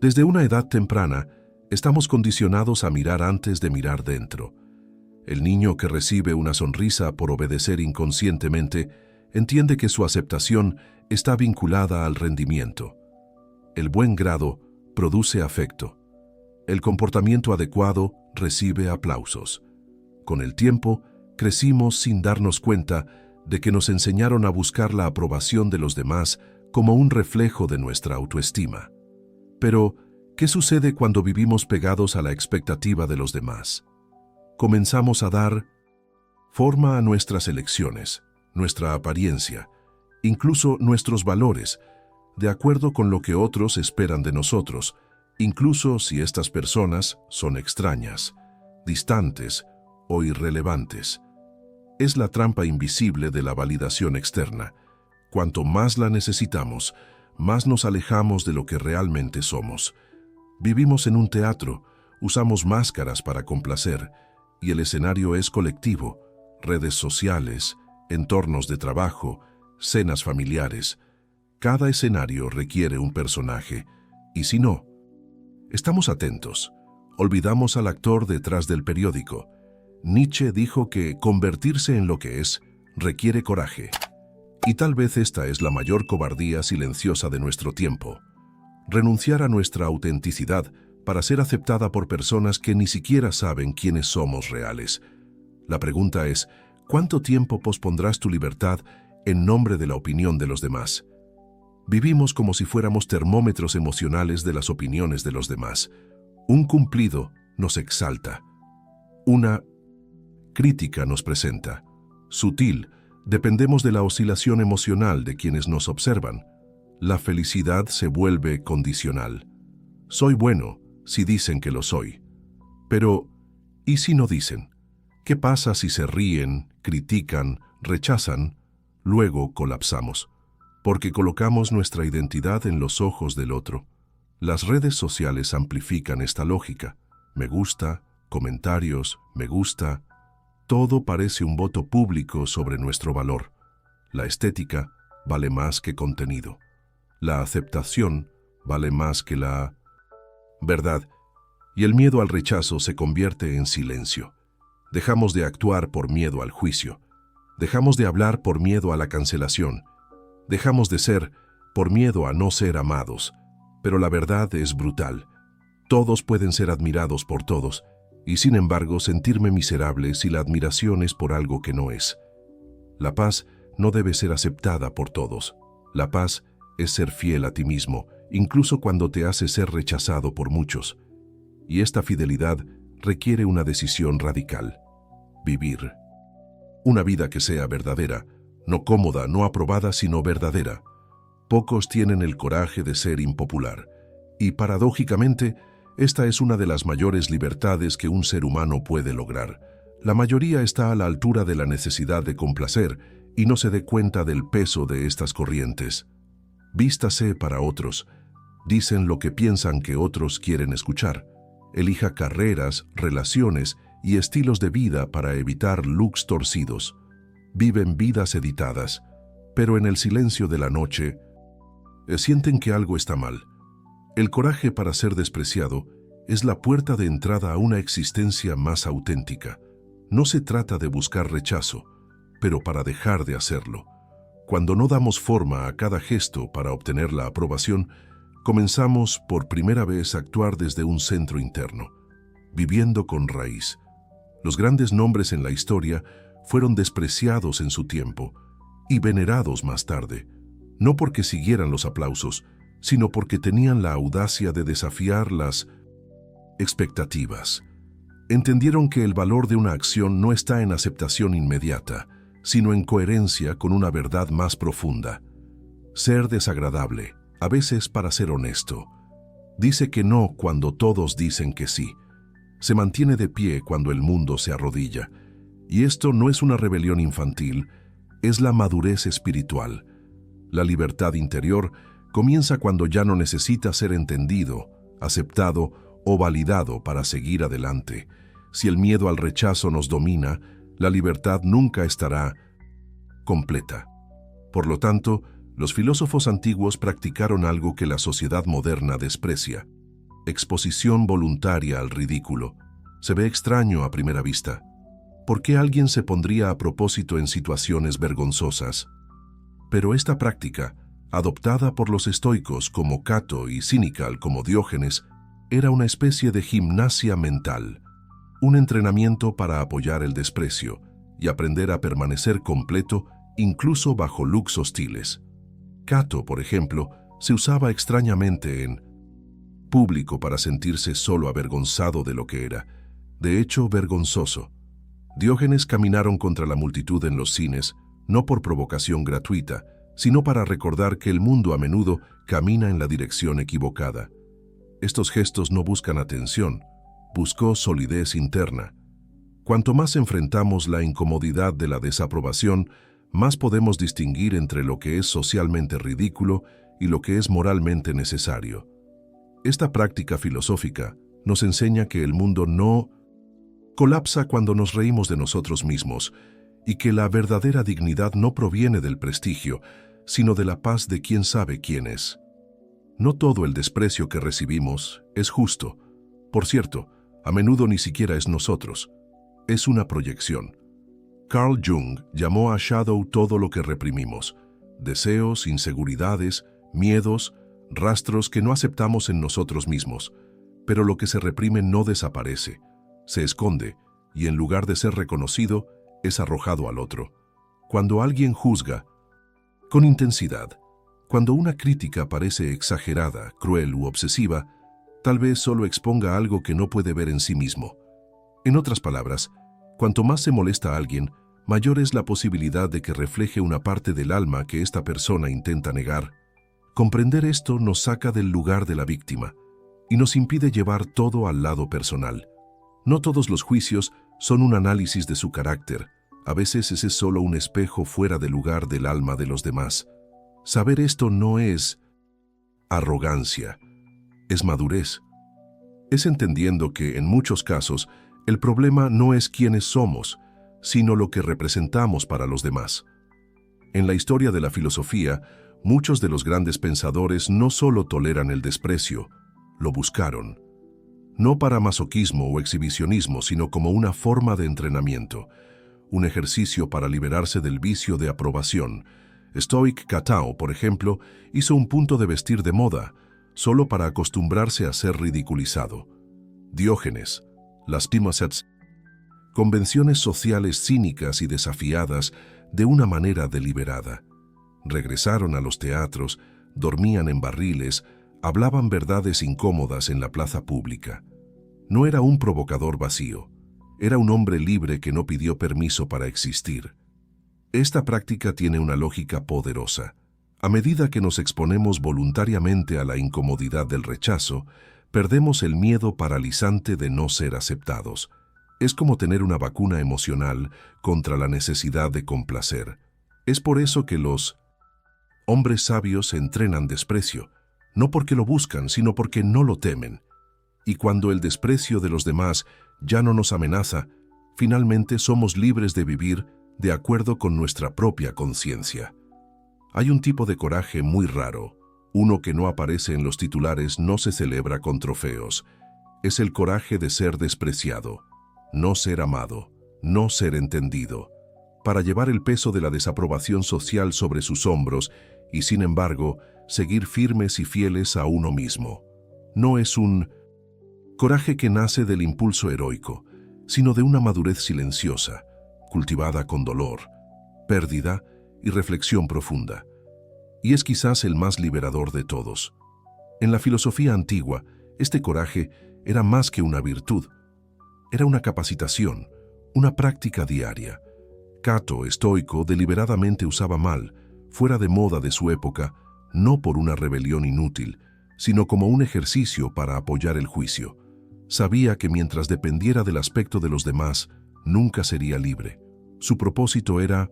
Desde una edad temprana, estamos condicionados a mirar antes de mirar dentro. El niño que recibe una sonrisa por obedecer inconscientemente entiende que su aceptación está vinculada al rendimiento. El buen grado produce afecto. El comportamiento adecuado recibe aplausos. Con el tiempo, crecimos sin darnos cuenta de que nos enseñaron a buscar la aprobación de los demás como un reflejo de nuestra autoestima. Pero, ¿qué sucede cuando vivimos pegados a la expectativa de los demás? Comenzamos a dar forma a nuestras elecciones, nuestra apariencia, incluso nuestros valores, de acuerdo con lo que otros esperan de nosotros, incluso si estas personas son extrañas, distantes o irrelevantes. Es la trampa invisible de la validación externa. Cuanto más la necesitamos, más nos alejamos de lo que realmente somos. Vivimos en un teatro, usamos máscaras para complacer, y el escenario es colectivo: redes sociales, entornos de trabajo, cenas familiares. Cada escenario requiere un personaje, y si no, estamos atentos. Olvidamos al actor detrás del periódico. Nietzsche dijo que convertirse en lo que es requiere coraje. Y tal vez esta es la mayor cobardía silenciosa de nuestro tiempo. Renunciar a nuestra autenticidad para ser aceptada por personas que ni siquiera saben quiénes somos reales. La pregunta es, ¿cuánto tiempo pospondrás tu libertad en nombre de la opinión de los demás? Vivimos como si fuéramos termómetros emocionales de las opiniones de los demás. Un cumplido nos exalta. Una crítica nos presenta. Sutil, dependemos de la oscilación emocional de quienes nos observan. La felicidad se vuelve condicional. Soy bueno si dicen que lo soy. Pero, ¿y si no dicen? ¿Qué pasa si se ríen, critican, rechazan? Luego colapsamos, porque colocamos nuestra identidad en los ojos del otro. Las redes sociales amplifican esta lógica. Me gusta, comentarios, me gusta. Todo parece un voto público sobre nuestro valor. La estética vale más que contenido. La aceptación vale más que la verdad. Y el miedo al rechazo se convierte en silencio. Dejamos de actuar por miedo al juicio. Dejamos de hablar por miedo a la cancelación. Dejamos de ser por miedo a no ser amados. Pero la verdad es brutal. Todos pueden ser admirados por todos, y sin embargo sentirme miserable si la admiración es por algo que no es. La paz no debe ser aceptada por todos. La paz es ser fiel a ti mismo, incluso cuando te hace ser rechazado por muchos. Y esta fidelidad requiere una decisión radical: vivir. Una vida que sea verdadera, no cómoda, no aprobada, sino verdadera. Pocos tienen el coraje de ser impopular, y paradójicamente, esta es una de las mayores libertades que un ser humano puede lograr. La mayoría está a la altura de la necesidad de complacer y no se dé cuenta del peso de estas corrientes. Vístase para otros. Dicen lo que piensan que otros quieren escuchar. Elija carreras, relaciones y estilos de vida para evitar looks torcidos. Viven vidas editadas, pero en el silencio de la noche sienten que algo está mal. El coraje para ser despreciado es la puerta de entrada a una existencia más auténtica. No se trata de buscar rechazo, pero para dejar de hacerlo. Cuando no damos forma a cada gesto para obtener la aprobación, comenzamos por primera vez a actuar desde un centro interno, viviendo con raíz. Los grandes nombres en la historia fueron despreciados en su tiempo y venerados más tarde, no porque siguieran los aplausos, sino porque tenían la audacia de desafiar las expectativas. Entendieron que el valor de una acción no está en aceptación inmediata, sino en coherencia con una verdad más profunda. Ser desagradable, a veces para ser honesto. Dice que no cuando todos dicen que sí. Se mantiene de pie cuando el mundo se arrodilla. Y esto no es una rebelión infantil, es la madurez espiritual. La libertad interior comienza cuando ya no necesita ser entendido, aceptado o validado para seguir adelante. Si el miedo al rechazo nos domina, la libertad nunca estará completa. Por lo tanto, los filósofos antiguos practicaron algo que la sociedad moderna desprecia: exposición voluntaria al ridículo. Se ve extraño a primera vista. ¿Por qué alguien se pondría a propósito en situaciones vergonzosas? Pero esta práctica, adoptada por los estoicos como Cato y Cínical como Diógenes, era una especie de gimnasia mental, un entrenamiento para apoyar el desprecio y aprender a permanecer completo incluso bajo looks hostiles. Cato, por ejemplo, se usaba extrañamente en público para sentirse solo avergonzado de lo que era, de hecho vergonzoso. Diógenes caminaron contra la multitud en los cines, no por provocación gratuita, sino para recordar que el mundo a menudo camina en la dirección equivocada. Estos gestos no buscan atención, buscó solidez interna. Cuanto más enfrentamos la incomodidad de la desaprobación, más podemos distinguir entre lo que es socialmente ridículo y lo que es moralmente necesario. Esta práctica filosófica nos enseña que el mundo no colapsa cuando nos reímos de nosotros mismos y que la verdadera dignidad no proviene del prestigio, sino de la paz de quien sabe quién es. No todo el desprecio que recibimos es justo. Por cierto, a menudo ni siquiera es nosotros. Es una proyección. Carl Jung llamó a shadow todo lo que reprimimos: deseos, inseguridades, miedos, rastros que no aceptamos en nosotros mismos. Pero lo que se reprime no desaparece, se esconde y en lugar de ser reconocido, es arrojado al otro. Cuando alguien juzga con intensidad, cuando una crítica parece exagerada, cruel u obsesiva, tal vez solo exponga algo que no puede ver en sí mismo. En otras palabras, cuanto más se molesta a alguien, mayor es la posibilidad de que refleje una parte del alma que esta persona intenta negar. Comprender esto nos saca del lugar de la víctima y nos impide llevar todo al lado personal. No todos los juicios son un análisis de su carácter. A veces ese es solo un espejo fuera de lugar del alma de los demás. Saber esto no es arrogancia, es madurez. Es entendiendo que, en muchos casos, el problema no es quiénes somos, sino lo que representamos para los demás. En la historia de la filosofía, muchos de los grandes pensadores no solo toleran el desprecio, lo buscaron. No para masoquismo o exhibicionismo, sino como una forma de entrenamiento, un ejercicio para liberarse del vicio de aprobación. Stoic Catao, por ejemplo, hizo un punto de vestir de moda, solo para acostumbrarse a ser ridiculizado. Diógenes, las Timosets, convenciones sociales cínicas y desafiadas de una manera deliberada. Regresaron a los teatros, dormían en barriles, hablaban verdades incómodas en la plaza pública. No era un provocador vacío, era un hombre libre que no pidió permiso para existir. Esta práctica tiene una lógica poderosa. A medida que nos exponemos voluntariamente a la incomodidad del rechazo, perdemos el miedo paralizante de no ser aceptados. Es como tener una vacuna emocional contra la necesidad de complacer. Es por eso que los hombres sabios entrenan desprecio, no porque lo buscan, sino porque no lo temen. Y cuando el desprecio de los demás ya no nos amenaza, finalmente somos libres de vivir de acuerdo con nuestra propia conciencia. Hay un tipo de coraje muy raro, uno que no aparece en los titulares, no se celebra con trofeos. Es el coraje de ser despreciado, no ser amado, no ser entendido, para llevar el peso de la desaprobación social sobre sus hombros y, sin embargo, seguir firmes y fieles a uno mismo. No es un coraje que nace del impulso heroico, sino de una madurez silenciosa, cultivada con dolor, pérdida y reflexión profunda. Y es quizás el más liberador de todos. En la filosofía antigua, este coraje era más que una virtud. Era una capacitación, una práctica diaria. Cato, estoico, deliberadamente usaba mal, fuera de moda de su época, no por una rebelión inútil, sino como un ejercicio para apoyar el juicio. Sabía que mientras dependiera del aspecto de los demás, nunca sería libre. Su propósito era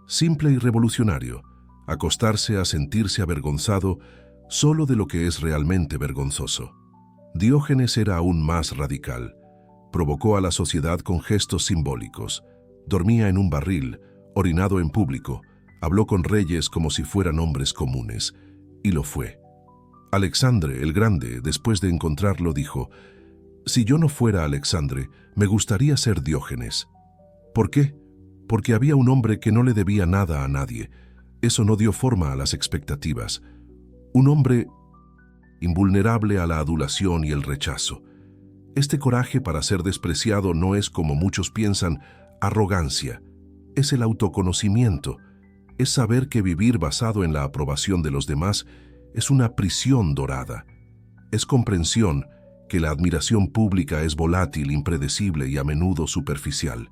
simple y revolucionario: acostarse a sentirse avergonzado solo de lo que es realmente vergonzoso. Diógenes era aún más radical. Provocó a la sociedad con gestos simbólicos. Dormía en un barril, orinado en público, habló con reyes como si fueran hombres comunes. Y lo fue. Alexandre el Grande, después de encontrarlo, dijo: «Si yo no fuera Alexandre, me gustaría ser Diógenes». ¿Por qué? Porque había un hombre que no le debía nada a nadie. Eso no dio forma a las expectativas. Un hombre invulnerable a la adulación y el rechazo. Este coraje para ser despreciado no es, como muchos piensan, arrogancia. Es el autoconocimiento. Es saber que vivir basado en la aprobación de los demás es una prisión dorada. Es comprensión que la admiración pública es volátil, impredecible y a menudo superficial.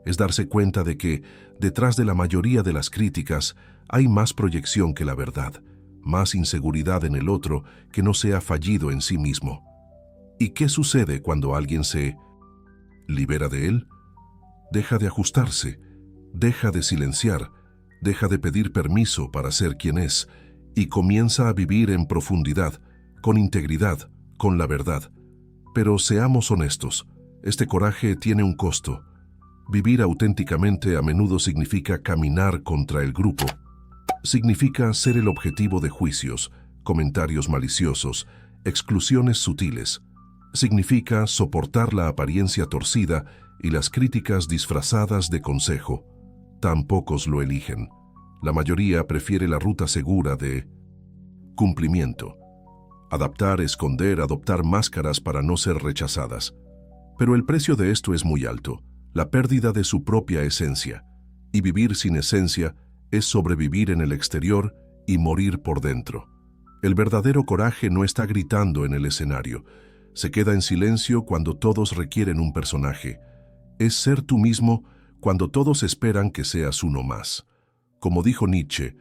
Es darse cuenta de que, detrás de la mayoría de las críticas, hay más proyección que la verdad, más inseguridad en el otro que no sea fallido en sí mismo. ¿Y qué sucede cuando alguien se libera de él? Deja de ajustarse, deja de silenciar, deja de pedir permiso para ser quien es y comienza a vivir en profundidad, con integridad, con la verdad. Pero seamos honestos, este coraje tiene un costo. Vivir auténticamente a menudo significa caminar contra el grupo. Significa ser el objetivo de juicios, comentarios maliciosos, exclusiones sutiles. Significa soportar la apariencia torcida y las críticas disfrazadas de consejo. Tan pocos lo eligen. La mayoría prefiere la ruta segura de cumplimiento. Adaptar, esconder, adoptar máscaras para no ser rechazadas. Pero el precio de esto es muy alto, la pérdida de su propia esencia. Y vivir sin esencia es sobrevivir en el exterior y morir por dentro. El verdadero coraje no está gritando en el escenario. Se queda en silencio cuando todos requieren un personaje. Es ser tú mismo cuando todos esperan que seas uno más. Como dijo Nietzsche,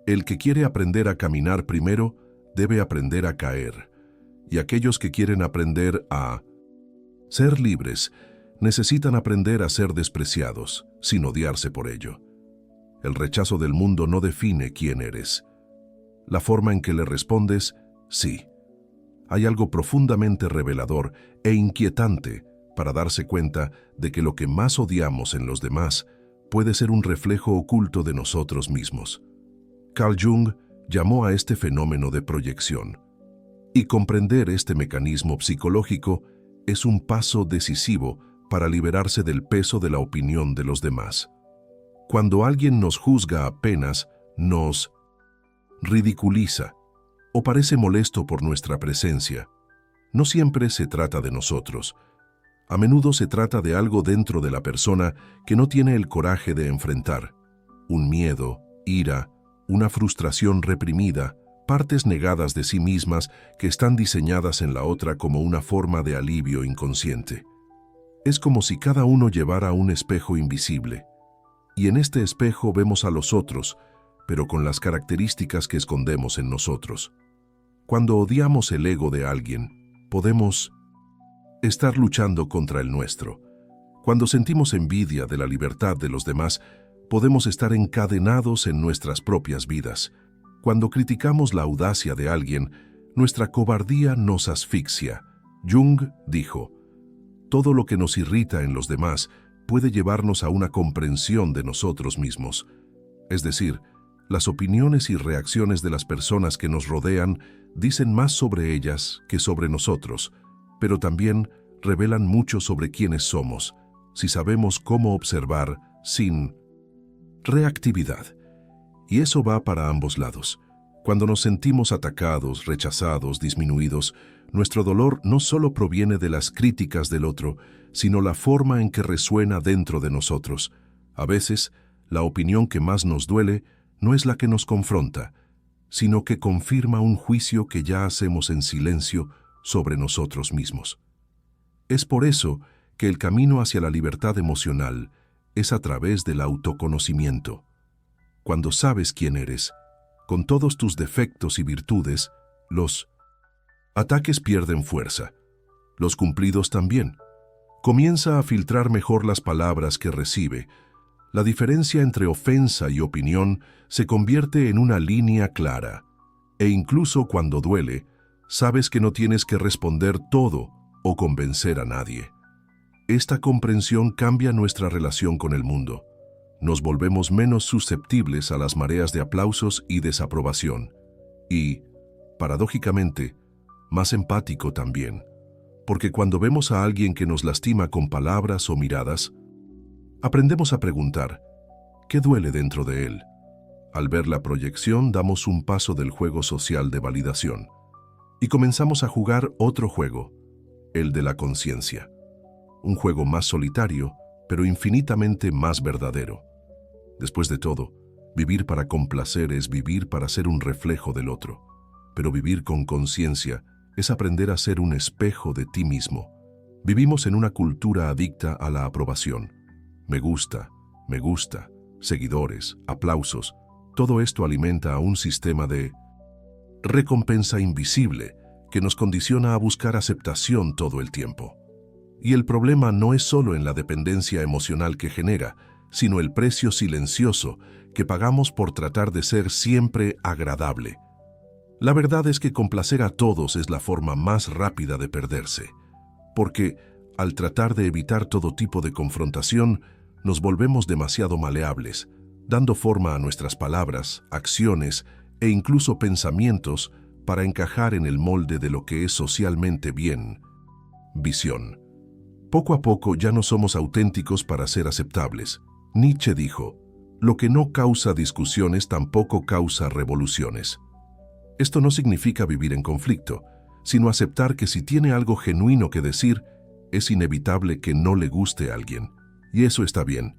el que quiere aprender a caminar primero debe aprender a caer. Y aquellos que quieren aprender a ser libres necesitan aprender a ser despreciados, sin odiarse por ello. El rechazo del mundo no define quién eres. La forma en que le respondes, sí. Hay algo profundamente revelador e inquietante para darse cuenta de que lo que más odiamos en los demás puede ser un reflejo oculto de nosotros mismos. Carl Jung llamó a este fenómeno de proyección. Y comprender este mecanismo psicológico es un paso decisivo para liberarse del peso de la opinión de los demás. Cuando alguien nos juzga apenas, nos ridiculiza o parece molesto por nuestra presencia, no siempre se trata de nosotros. A menudo se trata de algo dentro de la persona que no tiene el coraje de enfrentar. Un miedo, ira, una frustración reprimida, partes negadas de sí mismas que están diseñadas en la otra como una forma de alivio inconsciente. Es como si cada uno llevara un espejo invisible. Y en este espejo vemos a los otros, pero con las características que escondemos en nosotros. Cuando odiamos el ego de alguien, podemos estar luchando contra el nuestro. Cuando sentimos envidia de la libertad de los demás, podemos estar encadenados en nuestras propias vidas. Cuando criticamos la audacia de alguien, nuestra cobardía nos asfixia. Jung dijo: todo lo que nos irrita en los demás puede llevarnos a una comprensión de nosotros mismos. Es decir, las opiniones y reacciones de las personas que nos rodean dicen más sobre ellas que sobre nosotros, pero también revelan mucho sobre quiénes somos, si sabemos cómo observar sin reactividad. Y eso va para ambos lados. Cuando nos sentimos atacados, rechazados, disminuidos, nuestro dolor no solo proviene de las críticas del otro, sino la forma en que resuena dentro de nosotros. A veces, la opinión que más nos duele no es la que nos confronta, sino que confirma un juicio que ya hacemos en silencio sobre nosotros mismos. Es por eso que el camino hacia la libertad emocional es a través del autoconocimiento. Cuando sabes quién eres, con todos tus defectos y virtudes, los ataques pierden fuerza, los cumplidos también. Comienza a filtrar mejor las palabras que recibe. La diferencia entre ofensa y opinión se convierte en una línea clara. E incluso cuando duele, sabes que no tienes que responder todo o convencer a nadie. Esta comprensión cambia nuestra relación con el mundo. Nos volvemos menos susceptibles a las mareas de aplausos y desaprobación. Y, paradójicamente, más empático también, porque cuando vemos a alguien que nos lastima con palabras o miradas, aprendemos a preguntar, ¿qué duele dentro de él? Al ver la proyección, damos un paso del juego social de validación y comenzamos a jugar otro juego, el de la conciencia. Un juego más solitario, pero infinitamente más verdadero. Después de todo, vivir para complacer es vivir para ser un reflejo del otro, pero vivir con conciencia es aprender a ser un espejo de ti mismo. Vivimos en una cultura adicta a la aprobación. Me gusta, seguidores, aplausos. Todo esto alimenta a un sistema de recompensa invisible que nos condiciona a buscar aceptación todo el tiempo. Y el problema no es solo en la dependencia emocional que genera, sino el precio silencioso que pagamos por tratar de ser siempre agradable. La verdad es que complacer a todos es la forma más rápida de perderse, porque al tratar de evitar todo tipo de confrontación, nos volvemos demasiado maleables, dando forma a nuestras palabras, acciones e incluso pensamientos para encajar en el molde de lo que es socialmente bien. Visión. Poco a poco ya no somos auténticos para ser aceptables. Nietzsche dijo, lo que no causa discusiones tampoco causa revoluciones. Esto no significa vivir en conflicto, sino aceptar que si tiene algo genuino que decir, es inevitable que no le guste a alguien. Y eso está bien.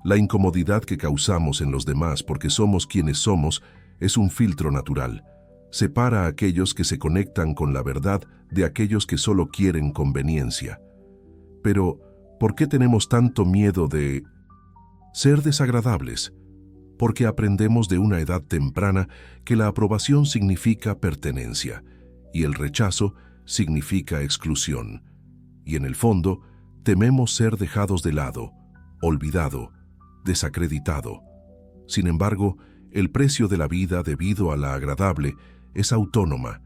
La incomodidad que causamos en los demás porque somos quienes somos es un filtro natural. Separa a aquellos que se conectan con la verdad de aquellos que solo quieren conveniencia. Pero, ¿por qué tenemos tanto miedo de ser desagradables? Porque aprendemos de una edad temprana que la aprobación significa pertenencia y el rechazo significa exclusión. Y en el fondo, tememos ser dejados de lado, olvidado, desacreditado. Sin embargo, el precio de la vida debido a la agradable es autónoma.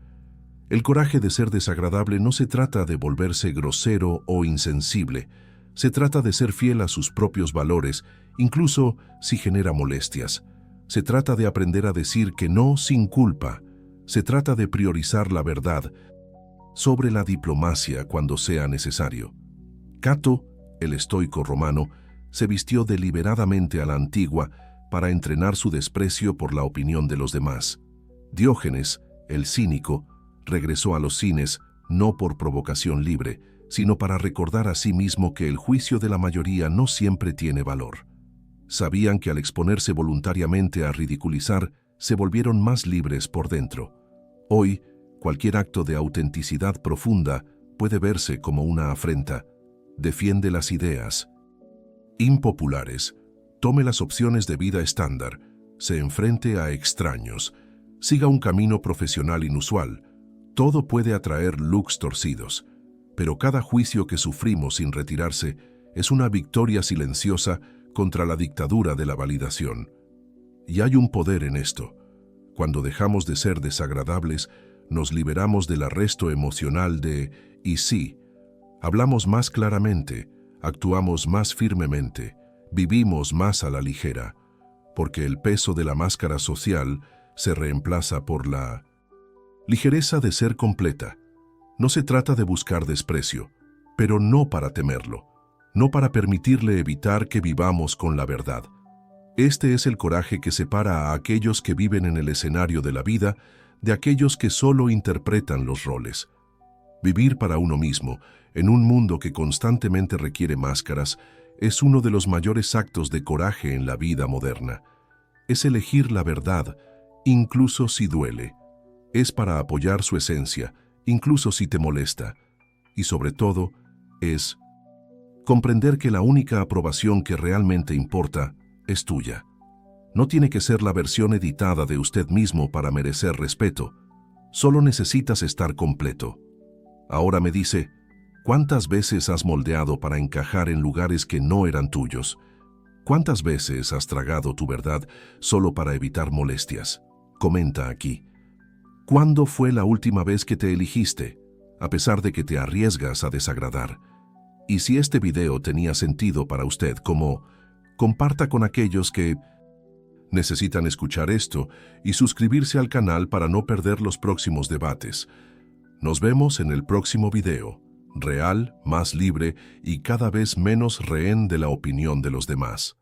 El coraje de ser desagradable no se trata de volverse grosero o insensible, se trata de ser fiel a sus propios valores, incluso si genera molestias. Se trata de aprender a decir que no sin culpa. Se trata de priorizar la verdad sobre la diplomacia cuando sea necesario. Cato, el estoico romano, se vistió deliberadamente a la antigua para entrenar su desprecio por la opinión de los demás. Diógenes, el cínico, regresó a los cines no por provocación libre, sino para recordar a sí mismo que el juicio de la mayoría no siempre tiene valor. Sabían que al exponerse voluntariamente a ridiculizar, se volvieron más libres por dentro. Hoy, cualquier acto de autenticidad profunda puede verse como una afrenta. Defiende las ideas impopulares, tome las opciones de vida estándar, se enfrente a extraños, siga un camino profesional inusual. Todo puede atraer looks torcidos, pero cada juicio que sufrimos sin retirarse es una victoria silenciosa contra la dictadura de la validación. Y hay un poder en esto. Cuando dejamos de ser desagradables, nos liberamos del arresto emocional de «y sí». Hablamos más claramente, actuamos más firmemente, vivimos más a la ligera, porque el peso de la máscara social se reemplaza por la ligereza de ser completa. No se trata de buscar desprecio, pero no para temerlo, no para permitirle evitar que vivamos con la verdad. Este es el coraje que separa a aquellos que viven en el escenario de la vida de aquellos que solo interpretan los roles. Vivir para uno mismo, en un mundo que constantemente requiere máscaras, es uno de los mayores actos de coraje en la vida moderna. Es elegir la verdad, incluso si duele. Es para apoyar su esencia, incluso si te molesta. Y sobre todo, es comprender que la única aprobación que realmente importa es tuya. No tiene que ser la versión editada de usted mismo para merecer respeto. Solo necesitas estar completo. Ahora me dice, ¿cuántas veces has moldeado para encajar en lugares que no eran tuyos? ¿Cuántas veces has tragado tu verdad solo para evitar molestias? Comenta aquí. ¿Cuándo fue la última vez que te elegiste, a pesar de que te arriesgas a desagradar? Y si este video tenía sentido para usted, comparta con aquellos que Necesitan escuchar esto y suscribirse al canal para no perder los próximos debates. Nos vemos en el próximo video, real, más libre y cada vez menos rehén de la opinión de los demás.